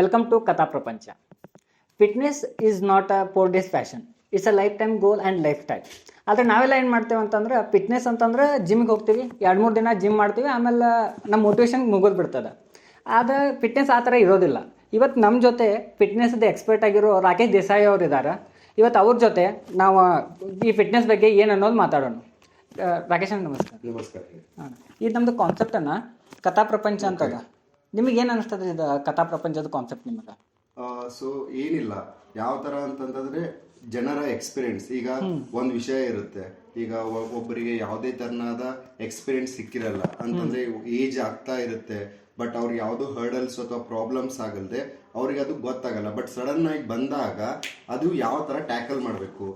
Welcome to Katha Prapancha. Fitness is not a 4 days fashion. It's a lifetime goal and lifestyle. ಆದರೆ ನಾವೆಲ್ಲ ಏನು ಮಾಡ್ತೇವೆ ಅಂತಂದ್ರೆ fitness ಅಂತಂದ್ರೆ ಜಿಮ್ಗೆ ಹೋಗ್ತೀವಿ 2-3 ದಿನ ಜಿಮ್ ಮಾಡ್ತೀವಿ, ಆಮೇಲೆ ನಮ್ಮ ಮೋಟಿವೇಶನ್ ಮುಗಿದು ಬಿಡ್ತದೆ. ಆದರೆ ಫಿಟ್ನೆಸ್ ಆ ಥರ ಇರೋದಿಲ್ಲ. ಇವತ್ತು ನಮ್ಮ ಜೊತೆ ಫಿಟ್ನೆಸ್ದು ಎಕ್ಸ್ಪರ್ಟ್ ಆಗಿರೋ ರಾಕೇಶ್ ದೇಸಾಯಿ ಅವರು ಇದ್ದಾರೆ. ಇವತ್ತು ಅವ್ರ ಜೊತೆ ನಾವು ಈ ಫಿಟ್ನೆಸ್ ಬಗ್ಗೆ ಏನು ಅನ್ನೋದು ಮಾತಾಡೋಣ. ರಾಕೇಶ್ ನಮಸ್ಕಾರ. ನಮಸ್ಕಾರ. ಹಾಂ, ಇದು ನಮ್ಮದು ಕಾನ್ಸೆಪ್ಟನ್ನು ಕಥಾ ಪ್ರಪಂಚ ಅಂತದ. ನಿಮಗೆ ಏನು ಅನಿಸ್ತದೆ ಇದು ಕಥಾ ಪ್ರಪಂಚದ ಕಾನ್ಸೆಪ್ಟ್ ನಿಮಗೆ? ಸೊ ಏನಿಲ್ಲ, ಯಾವ ತರ ಅಂತಂದ್ರೆ ಜನರ ಎಕ್ಸ್ಪೀರಿಯನ್ಸ್. ಈಗ ಒಂದ್ ವಿಷಯ ಇರುತ್ತೆ, ಈಗ ಒಬ್ಬರಿಗೆ ಯಾವುದೇ ತರನಾದ ಎಕ್ಸ್ಪೀರಿಯನ್ಸ್ ಸಿಕ್ಕಿರಲ್ಲ ಅಂತಂದ್ರೆ ಏಜ್ ಆಗ್ತಾ ಇರುತ್ತೆ, ಬಟ್ ಅವ್ರಿಗೆ ಯಾವ್ದು ಹರ್ಡಲ್ಸ್ ಅಥವಾ ಪ್ರಾಬ್ಲಮ್ಸ್ ಆಗಲ್ದೆ ಅವ್ರಿಗೆ ಅದು ಗೊತ್ತಾಗಲ್ಲ. ಬಟ್ ಸಡನ್ ಆಗಿ ಬಂದಾಗ ಅದು ಯಾವ ತರ ಟ್ಯಾಕಲ್ ಮಾಡಬೇಕು.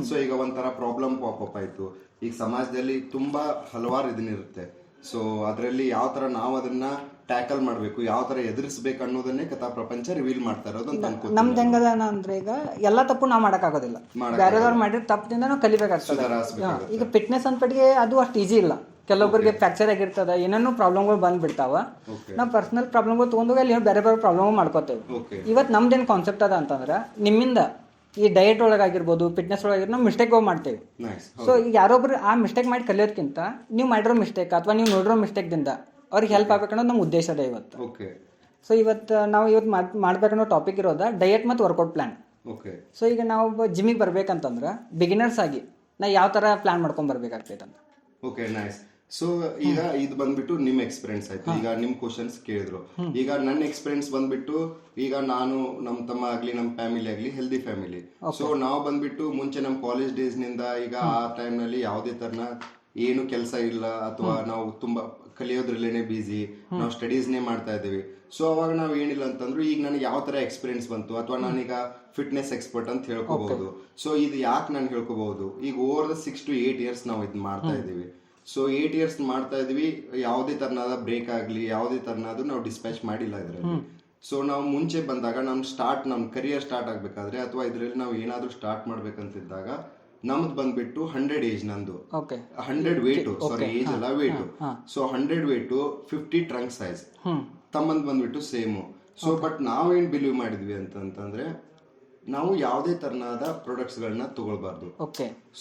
ಸೊ ಈಗ ಒಂಥರ ಪ್ರಾಬ್ಲಮ್ ಪಾಪಪ್ ಆಯ್ತು. ಈಗ ಸಮಾಜದಲ್ಲಿ ತುಂಬಾ ಹಲವಾರು ಇದನ್ನಿರುತ್ತೆ. ಸೊ ಅದರಲ್ಲಿ ಯಾವ ತರ ನಾವು ಅದನ್ನ ಟ್ಯಾಕಲ್ ಮಾಡಬೇಕು, ಯಾವ ತರ ಎದುರಿಸಬೇಕು ಅನ್ನೋದನ್ನೇ ಕಥಾ ಪ್ರಪಂಚ ರಿವೀಲ್ ಮಾಡ್ತಾ ಇರೋದು ಅಂತ ಅನ್ಕೋತೀನಿ. ನಮ್ದು ಹೆಂಗದ ಅಂದ್ರೆ ಈಗ ಎಲ್ಲ ತಪ್ಪು ನಾವು ಮಾಡೋಕ್ಕಾಗೋದಿಲ್ಲ, ಬೇರೆದವ್ರು ಮಾಡಿರೋ ತಪ್ಪದಿಂದ ನಾವು ಕಲಿಬೇಕಾಗ್ತದೆ. ಈಗ ಫಿಟ್ನೆಸ್ ಅಂದ್ಬಿಟ್ಟಿಗೆ ಅದು ಅಷ್ಟು ಈಸಿ ಇಲ್ಲ. ಕೆಲವೊಬ್ಬರಿಗೆ ಫ್ರಾಕ್ಚರ್ ಆಗಿರ್ತದ, ಏನೇನೋ ಪ್ರಾಬ್ಲಮ್ಗಳು ಬಂದ್ಬಿಡ್ತಾವ. ನಾವು ಪರ್ಸನಲ್ ಪ್ರಾಬ್ಲಮ್ಗಳು ತೊಗೊಂಡೋಗಿ ಅಲ್ಲಿ ಬೇರೆ ಬೇರೆ ಪ್ರಾಬ್ಲಮ್ ಮಾಡ್ಕೋತೇವೆ. ಇವತ್ತು ನಮ್ದೇನು ಕಾನ್ಸೆಪ್ಟ್ ಅದ ಅಂತಂದ್ರೆ ನಿಮ್ಮಿಂದ ಈ ಡಯಟ್ ಒಳಗಾಗಿರ್ಬೋದು, ಫಿಟ್ನೆಸ್ ಒಳಗಿರೋ ನಾವು ಮಿಸ್ಟೇಕ್ಗಳು ಮಾಡ್ತೇವೆ. ಸೊ ಈಗ ಯಾರೊಬ್ರು ಆ ಮಿಸ್ಟೇಕ್ ಮಾಡಿ ಕಲಿಯೋದಕ್ಕಿಂತ ನೀವು ಮಾಡಿರೋ ಮಿಸ್ಟೇಕ್ ಅಥವಾ ನೀವು ನೋಡಿರೋ ಮಿಸ್ಟೇಕ್ದಿಂದ ಅವ್ರಿಗೆ ಹೆಲ್ಪ್ ಆಗ್ಬೇಕನ್ನೋದು ನಮ್ಮ ಉದ್ದೇಶ ಅದ ಇವತ್ತು. ಸೊ ಇವತ್ತು ಮಾಡ್ಬೇಕನ್ನೋ ಟಾಪಿಕ್ ಇರೋದ ಡಯಟ್ ಮತ್ತು ವರ್ಕೌಟ್ ಪ್ಲಾನ್. ಸೊ ಈಗ ನಾವು ಜಿಮ್ಮಿಗೆ ಬರ್ಬೇಕಂತಂದ್ರೆ ಬಿಗಿನರ್ಸ್ ಆಗಿ ನಾ ಯಾವ ತರ ಪ್ಲಾನ್ ಮಾಡ್ಕೊಂಡ್ ಬರ್ಬೇಕಾಗ್ತೈತೆ ಅಂತ. Okay, nice. ಸೊ ಈಗ ಇದು ಬಂದ್ಬಿಟ್ಟು ನಿಮ್ ಎಕ್ಸ್ಪೀರಿಯನ್ಸ್ ಆಯ್ತು. ಈಗ ನಿಮ್ ಕ್ವಶನ್ಸ್ ಕೇಳಿದ್ರು. ಈಗ ನನ್ನ ಎಕ್ಸ್ಪೀರಿಯನ್ಸ್ ಬಂದ್ಬಿಟ್ಟು, ಈಗ ನಾನು ನಮ್ ತಮ್ಮ ಆಗ್ಲಿ ನಮ್ ಫ್ಯಾಮಿಲಿ ಆಗ್ಲಿ ಹೆಲ್ದಿ ಫ್ಯಾಮಿಲಿ. ಸೊ ನಾವು ಬಂದ್ಬಿಟ್ಟು ಮುಂಚೆ ನಮ್ ಕಾಲೇಜ್ ಡೇಸ್ ನಿಂದ ಈಗ ಆ ಟೈಮ್ ನಲ್ಲಿ ಯಾವುದೇ ತರನ ಏನು ಕೆಲಸ ಇಲ್ಲ ಅಥವಾ ನಾವು ತುಂಬಾ ಕಲಿಯೋದ್ರಲ್ಲೇನೆ ಬಿಸಿ, ನಾವು ಸ್ಟಡೀಸ್ನೇ ಮಾಡ್ತಾ ಇದ್ದೀವಿ. ಸೊ ಅವಾಗ ನಾವ್ ಏನಿಲ್ಲ ಅಂತಂದ್ರು ಈಗ ನನಗೆ ಯಾವ ತರ ಎಕ್ಸ್ಪೀರಿಯನ್ಸ್ ಬಂತು ಅಥವಾ ನಾನೀಗ ಫಿಟ್ನೆಸ್ ಎಕ್ಸ್ಪರ್ಟ್ ಅಂತ ಹೇಳ್ಕೋಬಹುದು. ಸೊ ಇದು ಯಾಕೆ ನಾನು ಹೇಳ್ಕೋಬಹುದು, ಈಗ ಓವರ್ ದ 6 to 8 years ನಾವು ಇದು ಮಾಡ್ತಾ ಇದೀವಿ. ಸೊ 8 years ಮಾಡ್ತಾ ಇದೀವಿ, ಯಾವುದೇ ತರನಾದ ಬ್ರೇಕ್ ಆಗ್ಲಿ ಯಾವುದೇ ತರನಾದ ನಾವು ಡಿಸ್ಪ್ಯಾಚ್ ಮಾಡಿಲ್ಲ ಇದರಲ್ಲಿ. ಸೊ ನಾವು ಮುಂಚೆ ಬಂದಾಗ ನಮ್ ಕರಿಯರ್ ಸ್ಟಾರ್ಟ್ ಆಗ್ಬೇಕಾದ್ರೆ ಅಥವಾ ಇದ್ರಲ್ಲಿ ನಾವು ಏನಾದ್ರೂ ಸ್ಟಾರ್ಟ್ ಮಾಡ್ಬೇಕಂತಿದ್ದಾಗ ನಮ್ದು ಬಂದ್ಬಿಟ್ಟು 100 ಏಜ್, ನಂದು 100 ವೇಟ್, ಸಾರಿ ಏಜ್ ಅಲ್ಲ weight. So 100 weight 50 trunk size, ತಮ್ಮಂದ್ ಬಂದ್ಬಿಟ್ಟು ಸೇಮು. ಸೊ ಬಟ್ ನಾವೇನ್ ಬಿಲೀವ್ ಮಾಡಿದ್ವಿ ಅಂತಂದ್ರೆ ನಾವು ಯಾವುದೇ ತರನಾದ ಪ್ರಾಡಕ್ಟ್ಸ್ ಗಳನ್ನ ತಗೊಳ್ಬಾರ್ದು.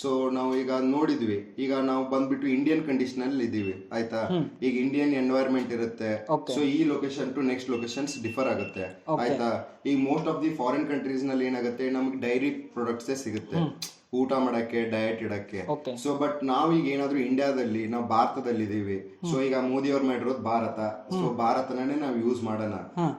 ಸೊ ನಾವು ಈಗ ನೋಡಿದ್ವಿ, ಈಗ ನಾವು ಬಂದ್ಬಿಟ್ಟು ಇಂಡಿಯನ್ ಕಂಡೀಷನ್ ಅಲ್ಲಿ ಇದೀವಿ ಆಯ್ತಾ. ಈಗ ಇಂಡಿಯನ್ ಎನ್ವೈರನ್ಮೆಂಟ್ ಇರುತ್ತೆ. ಸೊ ಈ location to next locations differ ಆಗುತ್ತೆ ಆಯ್ತಾ. ಈಗ most of the foreign countries ನಲ್ಲಿ ಏನಾಗುತ್ತೆ, ನಮ್ಗೆ ಡೈರಿ ಪ್ರಾಡಕ್ಟ್ಸ್ ಸಿಗುತ್ತೆ ಊಟ ಮಾಡಕ್ಕೆ, ಡಯಟ್ ಇಡಕ್ಕೆ. ಸೊ ಬಟ್ ನಾವೀಗ ಏನಾದ್ರೂ ಇಂಡಿಯಾದಲ್ಲಿ, ನಾವು ಭಾರತದಲ್ಲಿ ಇದೀವಿ. ಸೊ ಈಗ ಮೋದಿ ಅವ್ರು ಮಾಡಿರೋದು ಭಾರತ. ಸೊ ಭಾರತನೇ ನಾವು ಯೂಸ್ ಮಾಡೋಣ,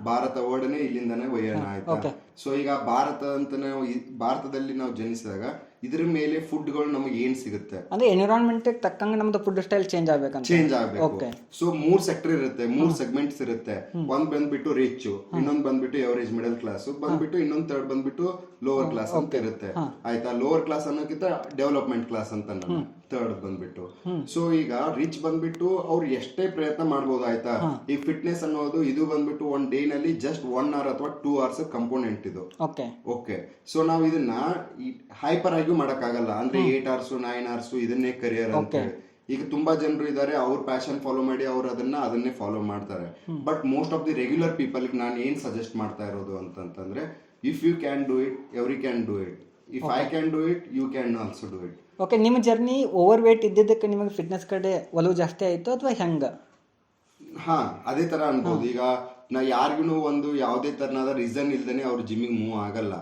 ಭಾರತ ಓಡನೆ ಇಲ್ಲಿಂದಾನೆ ಒಯ್ಯೋಣ ಆಯ್ತಾ. ಸೊ ಈಗ ಭಾರತ ಅಂತ ನಾವು ಭಾರತದಲ್ಲಿ ನಾವು ಜನಿಸಿದಾಗ ಇದ್ರ ಮೇಲೆ ಫುಡ್ ಗಳು ನಮಗೆ ಏನ್ ಸಿಗುತ್ತೆ ಅಂದ್ರೆ ಎನ್ವಿರಾನ್ಮೆಂಟ್ ತಕ್ಕಂಗೆ ನಮ್ದು ಫುಡ್ ಸ್ಟೈಲ್ ಚೇಂಜ್ ಆಗ್ಬೇಕು. ಸೊ 3 ಸೆಕ್ಟರ್ ಇರುತ್ತೆ, 3 ಸೆಗ್ಮೆಂಟ್ಸ್ ಇರುತ್ತೆ. ಒಂದ್ ಬಂದ್ಬಿಟ್ಟು ರಿಚ್, ಇನ್ನೊಂದ್ ಬಂದ್ಬಿಟ್ಟು ಎವರೇಜ್ ಮಿಡಲ್ ಕ್ಲಾಸ್, ಬಂದ್ಬಿಟ್ಟು ಇನ್ನೊಂದ್ ಥರ್ಡ್ ಬಂದ್ಬಿಟ್ಟು ಲೋವರ್ ಕ್ಲಾಸ್ ಅಂತ ಇರುತ್ತೆ ಆಯ್ತಾ. ಲೋವರ್ ಕ್ಲಾಸ್ ಅನ್ನೋಕ್ಕಿಂತ ಡೆವಲಪ್ಮೆಂಟ್ ಕ್ಲಾಸ್ ಅಂತ ಥರ್ಡ್ ಬಂದ್ಬಿಟ್ಟು. ಸೊ ಈಗ ರಿಚ್ ಬಂದ್ಬಿಟ್ಟು ಅವ್ರು ಎಷ್ಟೇ ಪ್ರಯತ್ನ ಮಾಡ್ಬೋದು ಆಯ್ತಾ. ಈ ಫಿಟ್ನೆಸ್ ಅನ್ನೋದು ಇದು ಬಂದ್ಬಿಟ್ಟು 1 day ನಲ್ಲಿ ಜಸ್ಟ್ 1 hour ಅಥವಾ 2 hours ಕಂಪೋನೆಂಟ್ ಇದು. ಓಕೆ, ಸೊ ನಾವು ಇದನ್ನ ಹೈಪರ್ ಆಗಿ ಮಾಡಕ್ಕಾಗಲ್ಲ. ಅಂದ್ರೆ 8 hours 9 hours ಇದನ್ನೇ ಕರಿಯರ್ ಅಂತ ಹೇಳಿ. ಈಗ ತುಂಬಾ ಜನರು ಇದಾರೆ, ಅವ್ರ ಪ್ಯಾಷನ್ ಫಾಲೋ ಮಾಡಿ ಅವ್ರು ಅದನ್ನೇ ಫಾಲೋ ಮಾಡ್ತಾರೆ. But most of the regular people ನಾನು ಏನ್ ಸಜೆಸ್ಟ್ ಮಾಡ್ತಾ ಇರೋದು ಅಂತಂದ್ರೆ, if you can do it, every can do it. If I can do it, you can also do it. Okay, ನಿಮ್ಮ ಜರ್ನಿ ಓವರ್ ವೇಟ್ ಇದ್ದಿದ್ದಕ್ಕೆ ನಿಮಗೆ fitness ಕಡೆ ಒಲವು ಜಾಸ್ತಿ ಆಯ್ತು ಅಥವಾ ಹೆಂಗ? ಹಾ, ಅದೇ ತರ ಅನ್ಬೋದು. ಈಗ ನಾ ಯಾರಿಗೂ ಒಂದು ಯಾವುದೇ ತರನಾದ ರೀಸನ್ ಇಲ್ದೇನೆ ಅವ್ರು ಜಿಮ್ಮಿಗೆ ಮೂವ್ ಆಗಲ್ಲ.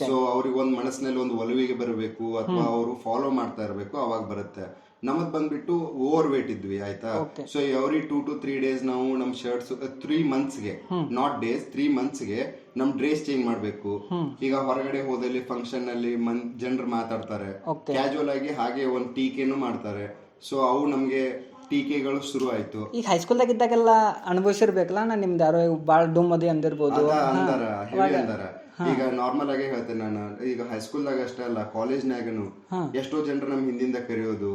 ಸೊ ಅವ್ರಿಗೆ ಒಂದ್ ಮನಸ್ಸಿನಲ್ಲಿ ಒಂದು ಒಲವಿಗೆ ಬರಬೇಕು ಅಥವಾ ಅವರು ಫಾಲೋ ಮಾಡ್ತಾ ಇರಬೇಕು, ಅವಾಗ ಬರುತ್ತೆ. ನಮದ್ ಬಂದ್ಬಿಟ್ಟು ಓವರ್ ವೇಟ್ ಇದ್ವಿ ಆಯ್ತಾ. ಸೊ ಎವ್ರಿ 2 to 3 days ನಾವು ನಮ್ ಶರ್ಟ್ಸ್ 3 monthsಗೆ, ನಾಟ್ ಡೇಸ್, 3 monthsಗೆ ನಮ್ ಡ್ರೆಸ್ ಚೇಂಜ್ ಮಾಡ್ಬೇಕು. ಈಗ ಹೊರಗಡೆ ಹೋದಲ್ಲಿ ಫಂಕ್ಷನ್ ಅಲ್ಲಿ ಜನರು ಮಾತಾಡ್ತಾರೆ, ಕ್ಯಾಜುವಲ್ ಆಗಿ ಹಾಗೆ ಒಂದ್ ಟೀಕೆನು ಮಾಡ್ತಾರೆ. ಸೊ ಅವು ನಮ್ಗೆ ಟೀಕೆಗಳು ಶುರು ಆಯ್ತು. ಈಗ ಹೈಸ್ಕೂಲ್ದಾಗ ಇದ್ದಾಗೆಲ್ಲ ಅನುಭವಿಸಿರ್ಬೇಕಲ್ಲ, ನಾನು ನಿಮ್ದು ಯಾರೋ ಬಾಳ್ ಡುಮ್ಮದಿ ಅಂದಿರ್ಬೋದು. ಈಗ ನಾರ್ಮಲ್ ಆಗಿ ಹೇಳ್ತೇನೆ ನಾನು, ಈಗ ಹೈಸ್ಕೂಲ್ದಾಗ ಅಷ್ಟೇ ಅಲ್ಲ, ಕಾಲೇಜ್ನಾಗನು ಎಷ್ಟೋ ಜನರು ನಮ್ ಹಿಂದಿಂದ ಕರೆಯೋದು.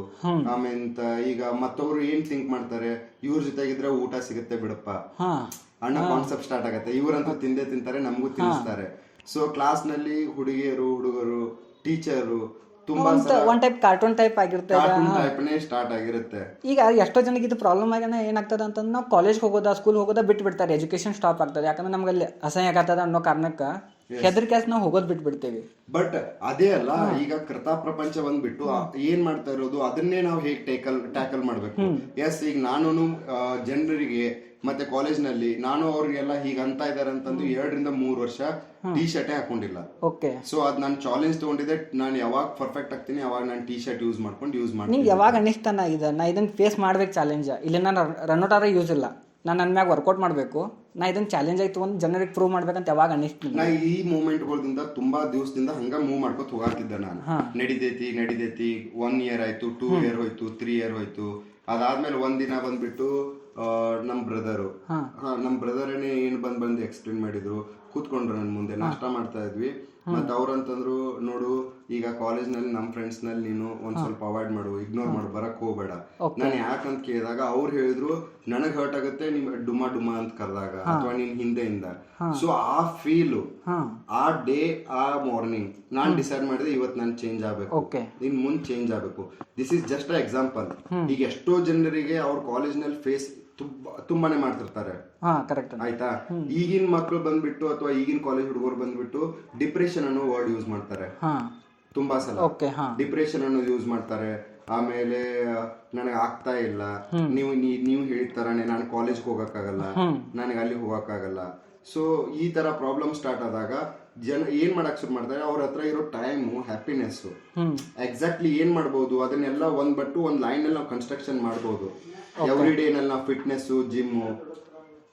ಆಮೇಲೆ ಈಗ ಮತ್ತೊಬ್ರು ಏನ್ ಥಿಂಕ್ ಮಾಡ್ತಾರೆ, ಇವ್ರ ಜೊತೆಗಿದ್ರೆ ಊಟ ಸಿಗುತ್ತೆ ಬಿಡಪ್ಪ ಅಣ್ಣ ಕಾನ್ಸೆಪ್ಟ್ ಸ್ಟಾರ್ಟ್ ಆಗತ್ತೆ. ಇವ್ರಂತೂ ತಿಂತಾರೆ, ನಮಗೂ ತಿನ್ನಿಸ್ತಾರೆ. ಸೊ ಕ್ಲಾಸ್ ನಲ್ಲಿ ಹುಡುಗಿಯರು ಹುಡುಗರು ಟೀಚರು ತುಂಬಾ ಸಲ ಒನ್ ಟೈಪ್ ಕಾರ್ಟೂನ್ ಟೈಪ್ ಆಗಿರ್ತದೆ. ಕಾರ್ಟೂನ್ ಟೈಪ್ನೇ ಸ್ಟಾರ್ಟ್ ಆಗಿರುತ್ತೆ. ಈಗ ಎಷ್ಟೋ ಜನಕ್ಕೆ ಇದು ಪ್ರಾಬ್ಲಮ್ ಆಗ್ಯಾನ ಏನಾಗ್ತದೆ ಅಂತಂದ್ರೆ ನಾವು ಕಾಲೇಜ್ ಹೋಗೋದಾ ಸ್ಕೂಲ್ ಹೋಗೋದಾ ಬಿಟ್ಟು ಬಿಡ್ತಾರೆ, ಎಜುಕೇಶನ್ ಸ್ಟಾಪ್ ಆಗ್ತದೆ. ಯಾಕಂದ್ರೆ ನಮ್ಗೆ ಅಲ್ಲಿ ಅಸಹ್ಯ ಆಗತ್ತದ ಅನ್ನೋ ಕಾರಣಕ್ಕೆ ಹೆದರಿಕೆ ನಾವು ಹೋಗೋದು ಬಿಟ್ಬಿಡ್ತೇವೆ. ಬಟ್ ಅದೇ ಅಲ್ಲ, ಈಗ ಕೃತಾ ಪ್ರಪಂಚ ಬಂದ್ಬಿಟ್ಟು ಏನ್ ಮಾಡ್ತಾ ಇರೋದು ಅದನ್ನೇ ನಾವು ಹೇಗೆ ಟ್ಯಾಕಲ್ ಮಾಡ್ಬೇಕು. ಎಸ್, ಈಗ ನಾನು ಜನರಿಗೆ ಮತ್ತೆ ಕಾಲೇಜ್ ನಲ್ಲಿ ನಾನು ಅವ್ರಿಗೆಲ್ಲ ಹೀಗ ಅಂತ ಇದಾರೆ ಅಂತಂದು 2 ರಿಂದ 3 ವರ್ಷ ಟೀ ಶರ್ಟೇ ಹಾಕೊಂಡಿಲ್ಲ. ಓಕೆ. ಸೊ ಅದ್ ನಾನು ಚಾಲೆಂಜ್ ತಗೊಂಡಿದ್ದೆ, ನಾನು ಯಾವಾಗ ಪರ್ಫೆಕ್ಟ್ ಆಗ್ತೀನಿ ಅವಾಗ ನಾನು ಟೀ ಶರ್ಟ್ ಯೂಸ್ ಮಾಡ್ತೀನಿ. ನಿಂಗೆ ಯಾವಾಗ ಅನಿಸ್ತಾನ ನಾ ಇದನ್ನ ಫೇಸ್ ಮಾಡ್ಬೇಕು ಚಾಲೆಂಜ್, ಇಲ್ಲಿ ನಾನು ರನ್ಔಟ್ ಆದ್ರೆ ಯೂಸ್ ಇಲ್ಲ, ನಾನು ನನ್ನ ಮ್ಯಾಗ ವರ್ಕೌಟ್ ಮಾಡಬೇಕು, ನಾ ಇದನ್ನ ಚಾಲೆಂಜ್ ಆಯ್ತು ಒಂದು ಜನರಿಗೆ ಪ್ರೂವ್ ಮಾಡ್ಬೇಕಂತ ಯಾವಾಗ ಅನಿಸ್ತೀನಿ. ನಾ ಈ ಮೂವ್ಮೆಂಟ್ಗಳಿಂದ ತುಂಬಾ ದಿವಸದಿಂದ ಹಂಗ ಮೂವ್ ಮಾಡ್ಕೊತ ಹೋಗಾತಿದ್ದೆ ನಾನು. ನಡಿದೈತಿ 1 ಇಯರ್ ಆಯ್ತು, 2 ಇಯರ್ ಹೋಯ್ತು, 3 ಇಯರ್ ಹೋಯ್ತು. ಅದಾದ್ಮೇಲೆ ಒಂದಿನ ಬಂದ್ಬಿಟ್ಟು ನಮ್ ಬ್ರದರ್ ಏನ್ ಬಂದು ಎಕ್ಸ್ಪ್ಲೇನ್ ಮಾಡಿದ್ರು, ಕೂತ್ಕೊಂಡ್ರು ನನ್ ಮುಂದೆ, ನಾಷ್ಟ ಮಾಡ್ತಾ ಇದ್ವಿ. ಮತ್ತೆ ಅವ್ರಂತಂದ್ರು, ನೋಡು ಈಗ ಕಾಲೇಜ್ ನಲ್ಲಿ ನಮ್ ಫ್ರೆಂಡ್ಸ್ ನಲ್ಲಿ ನೀನು ಒಂದ್ ಸ್ವಲ್ಪ ಅವಾಯ್ಡ್ ಮಾಡು, ಇಗ್ನೋರ್ ಮಾಡು, ಬರಕ್ ಹೋಗ್ಬೇಡ. ನಾನು ಯಾಕಂತ ಕೇಳಿದಾಗ ಅವ್ರು ಹೇಳಿದ್ರು, ನನಗ್ ಹರ್ಟ್ ಆಗುತ್ತೆ ನಿಮ್ ಡುಮಾ ಅಂತ ಕರೆದಾಗ ಅಥವಾ ನಿನ್ ಹಿಂದೆಯಿಂದ. ಸೊ ಆ ಫೀಲ್, ಆ ಡೇ, ಆ ಮಾರ್ನಿಂಗ್ ನಾನ್ ಡಿಸೈಡ್ ಮಾಡಿದೆ ಇವತ್ತು ನಾನು ಚೇಂಜ್ ಆಗ್ಬೇಕು, ಇನ್ ಮುಂದ್ ಚೇಂಜ್ ಆಗ್ಬೇಕು. This is just a example. ಈಗ ಎಷ್ಟೋ ಜನರಿಗೆ ಅವ್ರ ಕಾಲೇಜ್ ನಲ್ಲಿ ಫೇಸ್ ತುಂಬಾನೇ ಮಾಡ್ತಿರ್ತಾರೆ, ಆಯ್ತಾ. ಈಗಿನ ಮಕ್ಕಳು ಬಂದ್ಬಿಟ್ಟು ಅಥವಾ ಈಗಿನ ಕಾಲೇಜ್ ಹುಡುಗರು ಬಂದ್ಬಿಟ್ಟು ಡಿಪ್ರೆಷನ್ ಅನ್ನೋ ವರ್ಡ್ ಯೂಸ್ ಮಾಡ್ತಾರೆ ತುಂಬಾ ಸಲ. ಡಿಪ್ರೆಷನ್ ಅನ್ನೋ ಯೂಸ್ ಮಾಡ್ತಾರೆ. ಆಮೇಲೆ ನನಗೆ ಆಗ್ತಾ ಇಲ್ಲ, ನೀವು ಹೇಳಿದ ತರಾನೇ ನಾನು ಕಾಲೇಜ್ಗೆ ಹೋಗಕ್ಕಾಗಲ್ಲ, ನನಗೆ ಅಲ್ಲಿ ಹೋಗಕ್ಕಾಗಲ್ಲ. ಸೊ ಈ ತರ ಪ್ರಾಬ್ಲಮ್ ಸ್ಟಾರ್ಟ್ ಆದಾಗ ಜನ ಏನ್ ಮಾಡಕ್ ಶುರು ಮಾಡ್ತಾರೆ, ಅವ್ರ ಹತ್ರ ಇರೋ ಟೈಮು, ಹ್ಯಾಪಿನೆಸ್, ಎಕ್ಸಾಕ್ಟ್ಲಿ ಏನ್ ಮಾಡ್ಬೋದು ಅದನ್ನೆಲ್ಲ ಒಂದ್ ಲೈನ್ ಅಲ್ಲಿ ನಾವು ಕನ್ಸ್ಟ್ರಕ್ಷನ್ ಮಾಡ್ಬೋದು. ಎವ್ರಿ ಡೇ ನಲ್ಲಿ ನಾವು ಫಿಟ್ನೆಸ್, ಜಿಮ್ಮು.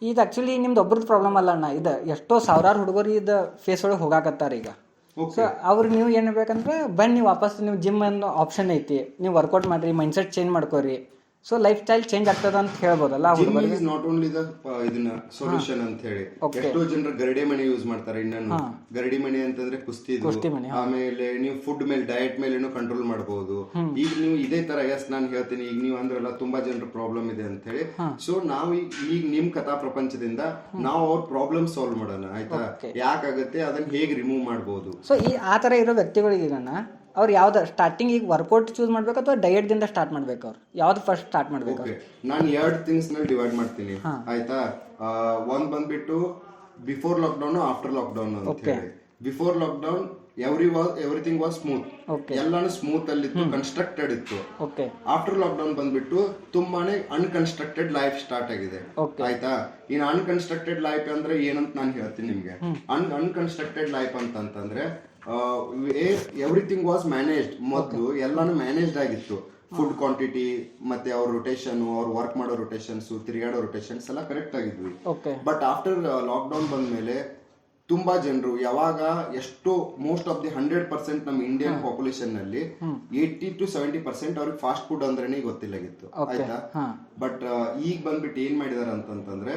ಇದು ಆಕ್ಚುಲಿ ನಿಮ್ದು ಒಬ್ರದ್ದು ಪ್ರಾಬ್ಲಮ್ ಅಲ್ಲ ಅಣ್ಣ, ಇದು ಎಷ್ಟೋ ಸಾವಿರಾರು ಹುಡುಗರು ಇದು ಫೇಸ್ ಒಳಗೆ ಹೋಗಾಕತ್ತಾರ ಈಗ. ಸೊ ಅವ್ರಿಗೆ ನೀವು ಏನ್ ಬೇಕಂದ್ರೆ ಬನ್ನಿ ವಾಪಸ್, ನೀವು ಜಿಮ್ ಅನ್ನೋ ಆಪ್ಷನ್ ಐತಿ, ನೀವು ವರ್ಕೌಟ್ ಮಾಡ್ರಿ, ಮೈಂಡ್ ಸೆಟ್ ಚೇಂಜ್ ಮಾಡ್ಕೋರಿ. ಸೊ ಲೈಫ್ ಸ್ಟೈಲ್ ಚೇಂಜ್ ಆಗ್ತದ ಅಂತ ಹೇಳ್ಬೋದಲ್ಲ. ನಾಟ್ ಓನ್ಲಿ ದ ಇದನ್ನ ಸೊಲ್ಯೂಷನ್ ಅಂತ ಹೇಳಿ ಎಷ್ಟೋ ಜನರು ಗರಡಿ ಮನೆ ಯೂಸ್ ಮಾಡ್ತಾರೆ. ಇನ್ನೂ ಗರಡಿ ಮನೆ ಅಂತಂದ್ರೆ ಕುಸ್ತಿ ಮನೆ. ಆಮೇಲೆ ನೀವು ಫುಡ್ ಮೇಲೆ, ಡಯಟ್ ಮೇಲೆ ಕಂಟ್ರೋಲ್ ಮಾಡಬಹುದು. ಈಗ ನೀವು ಇದೇ ತರ, ಎಸ್ ನಾನು ಹೇಳ್ತೀನಿ, ಈಗ ನೀವು ಅಂದ್ರಲ್ಲ ತುಂಬಾ ಜನರ ಪ್ರಾಬ್ಲಮ್ ಇದೆ ಅಂತ ಹೇಳಿ. ಸೊ ನಾವು ಈಗ ನಿಮ್ ಕಥಾ ಪ್ರಪಂಚದಿಂದ ನಾವು ಅವ್ರ ಪ್ರಾಬ್ಲಮ್ ಸಾಲ್ವ್ ಮಾಡೋಣ, ಆಯ್ತಾ. ಯಾಕಾಗತ್ತೆ ಅದನ್ನ ಹೇಗೆ ರಿಮೂವ್ ಮಾಡಬಹುದು. ಸೊ ಈ ಆ ತರ ಇರೋ ವ್ಯಕ್ತಿಗಳಿಗೆ ಅವ್ರು ಯಾವ್ದು ಸ್ಟಾರ್ಟಿಂಗ್ ಈಗ ವರ್ಕೌಟ್ ಚೂಸ್ ಮಾಡ್ಬೇಕು ಅಥವಾ ಡಯಟ್ ದಿಂದ ಸ್ಟಾರ್ಟ್ ಮಾಡ್ಬೇಕು, ಅವ್ರು ಯಾವ್ದು ಫಸ್ಟ್ ಸ್ಟಾರ್ಟ್ ಮಾಡ್ಬೇಕು? ನಾನು 2 ಥಿಂಗ್ಸ್ ನಲ್ಲಿ ಡಿವೈಡ್ ಮಾಡ್ತೀನಿ, ಆಯ್ತಾ. ಒಂದ್ ಬಂದ್ಬಿಟ್ಟು ಬಿಫೋರ್ ಲಾಕ್ಡೌನ್, ಆಫ್ಟರ್ ಲಾಕ್ಡೌನ್ ಅಂತ ಹೇಳಿ. Before lockdown everything was smooth, ಎಲ್ಲಾನು ಸ್ಮೂತ್ ಅಲ್ಲಿ ಇತ್ತು, ಕನ್ಸ್ಟ್ರಕ್ಟೆಡ್ ಇತ್ತು. ಆಫ್ಟರ್ ಲಾಕ್ಡೌನ್ ಬಂದ್ಬಿಟ್ಟು ತುಂಬಾನೇ ಅನ್ಕನ್ಸ್ಟ್ರಕ್ಟೆಡ್ ಲೈಫ್ ಸ್ಟಾರ್ಟ್ ಆಗಿದೆ, ಆಯ್ತಾ. ಇನ್ ಅನ್ಕನ್ಸ್ಟ್ರಕ್ಟೆಡ್ ಲೈಫ್ ಅಂದ್ರೆ ಏನಂತ ನಾನು ಹೇಳ್ತೀನಿ ನಿಮ್ಗೆ. ಅನ್ಕನ್ಸ್ಟ್ರಕ್ಟೆಡ್ ಲೈಫ್ ಅಂತಂದ್ರೆ ಎವ್ರಿಥಿಂಗ್ ವಾಸ್ ಮ್ಯಾನೇಜ್ಡ್. ಮೊದಲು ಎಲ್ಲಾನು ಮ್ಯಾನೇಜ್ಡ್ ಆಗಿತ್ತು. ಫುಡ್ ಕ್ವಾಂಟಿಟಿ ಮತ್ತೆ ಅವ್ರ ರೊಟೇಷನ್, ಅವ್ರ ವರ್ಕ್ ಮಾಡೋ ರೊಟೇಷನ್ಸ್, ತಿರುಗಾಡೋ ರೊಟೇಷನ್ಸ್ ಎಲ್ಲ ಕರೆಕ್ಟ್ ಆಗಿದ್ವಿ. ಬಟ್ ಆಫ್ಟರ್ ಲಾಕ್ಡೌನ್ ಬಂದ್ಮೇಲೆ ತುಂಬಾ ಜನರು ಯಾವಾಗ ಎಷ್ಟೋ ಮೋಸ್ಟ್ ಆಫ್ ದಿ 100% ನಮ್ಮ ಇಂಡಿಯನ್ ಪಾಪ್ಯುಲೇಷನ್ ನಲ್ಲಿ 80 to 70% ಅವ್ರಿಗೆ ಫಾಸ್ಟ್ ಫುಡ್ ಅಂದ್ರೇನೆ ಗೊತ್ತಿಲ್ಲಾಗಿತ್ತು, ಆಯ್ತಾ. ಬಟ್ ಈಗ ಬಂದ್ಬಿಟ್ಟು ಏನ್ ಮಾಡಿದಾರೆ ಅಂತಂದ್ರೆ,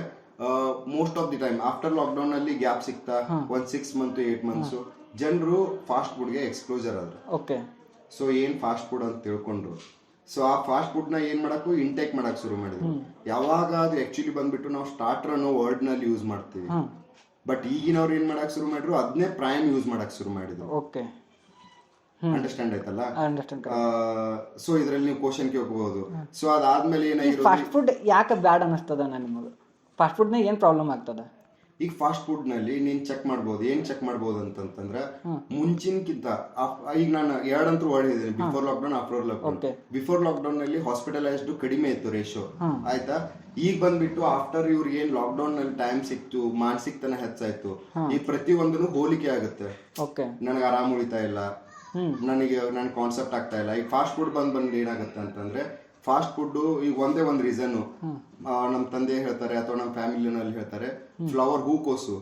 most of the time after lockdown ಅಲ್ಲಿ ಗ್ಯಾಪ್ ಸಿಗ್ತಾ 6 months 8 months ಜನರು ಫಾಸ್ಟ್ ಫುಡ್ಗೆ ಎಕ್ಸ್ಪೋಜರ್ ಆದ್ರು. ಸೊ ಏನ್ ಫಾಸ್ಟ್ ಫುಡ್ ಅಂತ ತಿಳ್ಕೊಂಡ್ರು. ಸೊ ಆ ಫಾಸ್ಟ್ ಫುಡ್ ನ ಏನ್ ಮಾಡಕ್ಕೂ ಇಂಟೇಕ್ ಮಾಡಕ್ ಶುರು ಮಾಡಿದ್ರು. ಯಾವಾಗ ಅದು ಆಕ್ಚುಲಿ ಬಂದ್ಬಿಟ್ಟು ನಾವು ಸ್ಟಾರ್ಟರ್ ಅನ್ನೋ ವರ್ಡ್ ನಲ್ಲಿ ಯೂಸ್ ಮಾಡ್ತೀವಿ, ಬಟ್ ಈಗಿನವ್ರು ಏನ್ ಮಾಡಕ್ ಶುರು ಮಾಡಿದ್ರು ಅದನ್ನೇ ಪ್ರೈಮ್ ಯೂಸ್ ಮಾಡಕ್ ಶುರು ಮಾಡಿದ್ರು. ಅಂಡರ್ಸ್ಟ್ಯಾಂಡ್ ಆಯ್ತಲ್ಲ. ಸೊ ಇದ್ರಲ್ಲಿ ನೀವು ಕ್ವಶನ್ ಕೇಳ್ಕೋಬಹುದು. ಸೊ ಅದಾದ್ಮೇಲೆ ಏನಾಗಿರೋದು, ಫಾಸ್ಟ್ ಫುಡ್ ಯಾಕೆ ಬ್ಯಾಡ್ ಅನಿಸ್ತದ ನಿಮಗೆ? ಫಾಸ್ಟ್ ಫುಡ್ ನ ಏನ್ ಪ್ರಾಬ್ಲಮ್ ಆಗ್ತದ? ಈಗ ಫಾಸ್ಟ್ ಫುಡ್ ನಲ್ಲಿ ನೀನ್ ಚೆಕ್ ಮಾಡ್ಬೋದು. ಏನ್ ಚೆಕ್ ಮಾಡ್ಬೋದು ಅಂತಂದ್ರೆ, ಮುಂಚಿನಕ್ಕಿಂತ ಈಗ ನಾನು 2 ಅಂತೂ ವರ್ಡ್ ಹೇಳಿದ್ದೀನಿ, before lockdown, after lockdown. Before lockdown ನಲ್ಲಿ ಹಾಸ್ಪಿಟಲೈಸ್ಡ್ ಕಡಿಮೆ ಇತ್ತು ರೇಷಿಯೋ, ಆಯ್ತಾ. ಈಗ ಬಂದ್ಬಿಟ್ಟು ಆಫ್ಟರ್ ಇವ್ರಿಗೆ ಏನ್ ಲಾಕ್ಡೌನ್ ನಲ್ಲಿ ಟೈಮ್ ಸಿಕ್ತು, ಮಾನಸಿಕತನ ಹೆಚ್ಚಾಯ್ತು, ಈ ಪ್ರತಿ ಒಂದನ್ನು ಹೋಲಿಕೆ ಆಗುತ್ತೆ. ನನಗೆ ಆರಾಮ್ ಉಳಿತಾ ಇಲ್ಲ, ನನ್ ಕಾನ್ಸೆಪ್ಟ್ ಆಗ್ತಾ ಇಲ್ಲ. ಈಗ ಫಾಸ್ಟ್ ಫುಡ್ ಬಂದ್ ಏನಾಗುತ್ತೆ ಅಂತಂದ್ರೆ, ಫಾಸ್ಟ್ ಫುಡ್ ಈಗ ಒಂದೇ ಒಂದ್ ರೀಸನ್ ನಮ್ ತಂದೆ ಹೇಳ್ತಾರೆ ಅಥವಾ ನಮ್ ಫ್ಯಾಮಿಲಿನಲ್ಲಿ ಹೇಳ್ತಾರೆ, ಫ್ಲವರ್ ಹೂಕೋಸು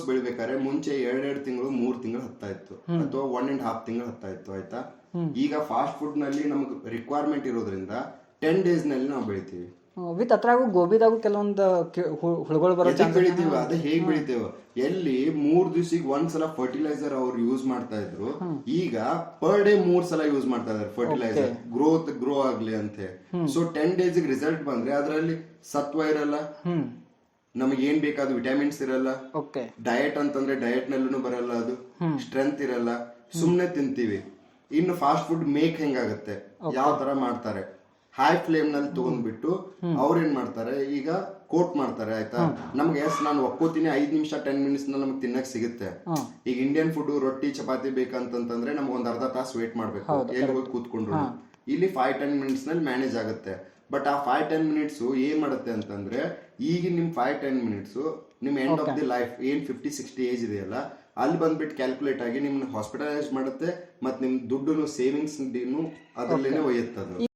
ಬೆಳಿಬೇಕಾದ್ರೆ ಮುಂಚೆ 2 ತಿಂಗಳು 3 ತಿಂಗಳು ಹತ್ತಾ ಇತ್ತು, ಅಥವಾ 1.5 ತಿಂಗಳು ಹತ್ತಾ ಇತ್ತು, ಆಯ್ತಾ. ಈಗ ಫಾಸ್ಟ್ ಫುಡ್ ನಲ್ಲಿ ನಮ್ಗೆ ರಿಕ್ವೈರ್ಮೆಂಟ್ ಇರೋದ್ರಿಂದ 10 days ನಲ್ಲಿ ನಾವು ಬೆಳಿತೀವಿ. ವಿತ್ ಅದ್ರಾಗೂ ಗೋಬಿದಾಗೂ ಕೆಲವೊಂದು ಹುಳುಗಳು ಬರೋ ಬೆಳಿತೀವಿ. ಅದೇ ಹೇಗ್ ಬೆಳಿತೇವೆ, ಎಲ್ಲಿ 3 ದಿವಸಿಗೆ ಒಂದ್ಸಲ ಫರ್ಟಿಲೈಸರ್ ಅವ್ರು ಯೂಸ್ ಮಾಡ್ತಾ ಇದ್ರು, ಈಗ ಪರ್ ಡೇ 3 ಸಲ ಯೂಸ್ ಮಾಡ್ತಾ ಇದಾರೆ ಫರ್ಟಿಲೈಸರ್, ಗ್ರೋ ಆಗ್ಲಿ ಅಂತ. ಸೊ 10 days ರಿಸಲ್ಟ್ ಬಂದ್ರೆ ಅದ್ರಲ್ಲಿ ಸತ್ವ ಇರಲ್ಲ, ನಮಗೆ ಏನ್ ಬೇಕಾದ ವಿಟಮಿನ್ಸ್ ಇರಲ್ಲ. ಡಯಟ್ ಅಂತಂದ್ರೆ ಡಯಟ್ ನಲ್ಲೂ ಬರಲ್ಲ, ಅದು ಸ್ಟ್ರೆಂತ್ ಇರಲ್ಲ, ಸುಮ್ನೆ ತಿಂತೀವಿ. ಇನ್ನು ಫಾಸ್ಟ್ ಫುಡ್ ಮೇಕ್ ಹೆಂಗಾಗತ್ತೆ, ಯಾವ ತರ ಮಾಡ್ತಾರೆ, ಹೈ ಫ್ಲೇಮ್ ನಲ್ಲಿ ತಗೊಂಡ್ಬಿಟ್ಟು ಅವ್ರೇನ್ ಮಾಡ್ತಾರೆ, ಈಗ ಕೋಟ್ ಮಾಡ್ತಾರೆ ಆಯ್ತಾ. ನಮ್ಗೆ ನಾನು ಒಪ್ಕೋತೀನಿ 5 ನಿಮಿಷ 10 ಮಿನಿಟ್ಸ್ ನಲ್ಲಿ ನಮ್ಗೆ ತಿನ್ನಕ್ ಸಿಗುತ್ತೆ. ಈಗ ಇಂಡಿಯನ್ ಫುಡ್ ರೊಟ್ಟಿ ಚಪಾತಿ ಬೇಕಂತಂದ್ರೆ ನಮ್ಗೆ ಒಂದ್ ಅರ್ಧ ತಾಸು ವೇಟ್ ಮಾಡ್ಬೇಕು ಎಲ್ಲಿ ಹೋಗಿ ಕೂತ್ಕೊಂಡ್ರು. ಇಲ್ಲಿ 5-10 ಮಿನಿಟ್ಸ್ ನಲ್ಲಿ ಮ್ಯಾನೇಜ್ ಆಗುತ್ತೆ. ಬಟ್ ಆ 5-10 ಮಿನಿಟ್ಸ್ ಏನ್ ಮಾಡುತ್ತೆ ಅಂತಂದ್ರೆ, ಈಗ ನಿಮ್ 5-10 ಮಿನಿಟ್ಸ್ ನಿಮ್ ಎಂಡ್ ಆಫ್ ದಿ ಲೈಫ್ ಏನ್ 50-60 ಏಜ್ ಇದೆಯಲ್ಲ, ಅಲ್ಲಿ ಬಂದ್ಬಿಟ್ಟು ಕ್ಯಾಲ್ಕುಲೇಟ್ ಆಗಿ ನಿಮ್ನ ಹಾಸ್ಪಿಟಲೈಸ್ ಮಾಡುತ್ತೆ, ಮತ್ ನಿಮ್ ದುಡ್ಡು ಸೇವಿಂಗ್ಸ್ ಅದರಲ್ಲೇನೆ ಒಯ್ಯುತ್ತೆ ಅದು.